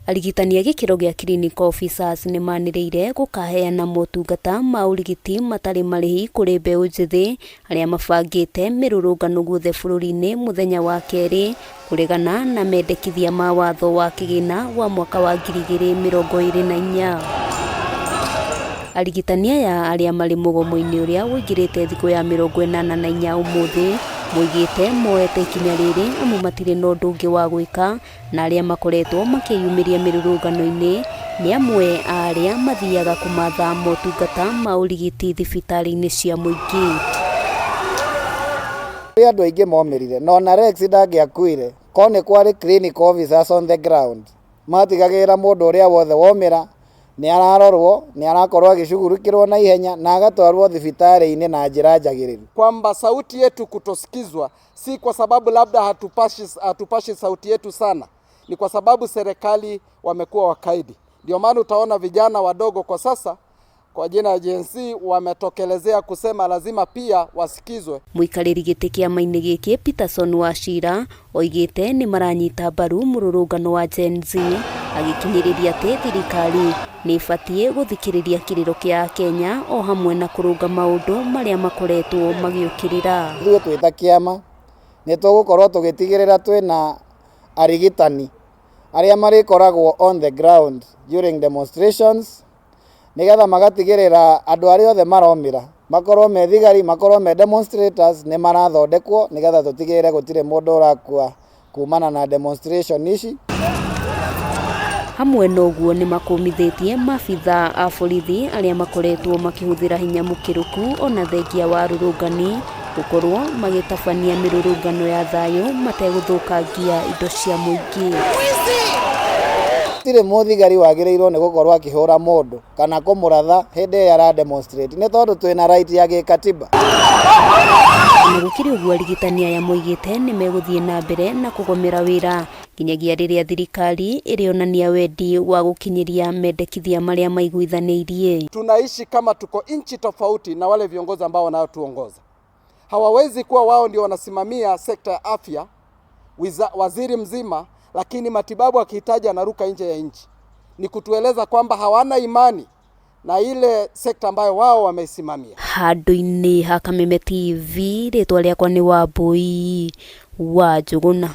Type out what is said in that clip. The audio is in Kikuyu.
Arigitani a gĩkĩro gĩa clinical officers nĩ manĩrĩire gũkaheana motungata ma ũrigiti matarĩ marĩhi kũrĩ mbeũ njĩthĩ arĩa mabangĩte mĩrũrũngano guothe bũrũri-inĩ mũthenya wa kerĩ kũregana na mendekithia ma watho wa kĩgĩna wa mwaka wa 2024. Arigitani aya arĩa marĩ mũgomo-inĩ ũrĩa ũingĩrĩte thikũ ya 44 ũmũthĩ moigĩte moete ikinya rĩrĩ amu matirĩ na ũndũ ũngĩ wa gwĩka, na arĩa makoretwo makĩyumĩria mĩrũrũngano-inĩ nĩ amwe a arĩa mathiaga kũmatha motungata ma ũrigiti thibitarĩ-inĩ cia mũingĩ. Andũ aingĩ momĩrire no na Rex ndangĩakuire ko nĩ kwarĩ clinical officers on the ground matigagĩrĩra mũndũ ũrĩa wothe womĩra nĩ ararorwo, nĩ arakorwo agĩshughulikirwo na ihenya na agatwarwo thibitarĩ-inĩ na njĩra njagĩrĩru. Kwamba sauti yetu kutosikizwa si kwa sababu labda hatupashi sauti yetu sana, ni kwa sababu serikali wamekuwa wakaidi. Ndio maana utaona vijana wadogo kwa sasa kwa jina ya Gen Z wametokelezea kusema lazima pia wasikizwe. Mũikarĩri gĩtĩ kĩama-inĩ gĩkĩ Peterson Wachira oigĩte nĩ maranyita mbaru mũrũrũngano wa Gen Z, agĩkinyĩrĩria atĩ thirikari nĩ ĩbatiĩ gũthikĩrĩria kĩrĩro kĩa Kenya o hamwe na kũrũnga maũndũ marĩa makoretwo magĩũkĩrĩra. Ithuĩ twĩ ta kĩama nĩ tũgũkorwo tũgĩtigĩrĩra twĩna arigitani arĩa marĩkoragwo on the ground during demonstrations, nigetha magatigĩrĩra andũ arĩa othe maromĩra makorwo me thigari, makorwo me demonstrators nĩ marathondekwo nigetha tũtigĩrĩre gũtirĩ mũndũ ũrakua kumana na demonstration ici. Hamwe na ũguo nĩ makũmithĩtie maabitha a borithi arĩa makoretwo makĩhũthĩra hinya mũkĩrũku ona thengia wa rũrũngani gũkorwo magĩtabania mĩrũrũngano ya thayũ mategũthũkangia indo cia mũingĩ. Gũtirĩ mũthigari wagĩrĩirwo nĩ gũkorwo akĩhũra mũndũ kana kũmũratha hĩndĩ ĩrĩa ara demonstrate, nĩ tondũ twĩna right ya gĩkatiba. Na gũkĩrĩ ũguo arigitani aya moigĩte nĩ megũthiĩ na mbere na kũgomera wĩra nginyagia rĩrĩa thirikari ĩrĩonania wendi wa gũkinyĩria mendekithia marĩa maiguithanĩirie. Tunaishi kama tuko nchi tofauti na wale viongozi ambao wanaotuongoza. Hawawezi kuwa wao ndio wanasimamia sekta ya afya, waziri mzima, lakini matibabu akihitaji anaruka nje ya nchi. Ni kutueleza kwamba hawana imani na ile sekta ambayo wao wameisimamia. Handũ-inĩ ha Kameme TV, rĩtwa rĩakwa nĩ Wambui wa Njũgũna.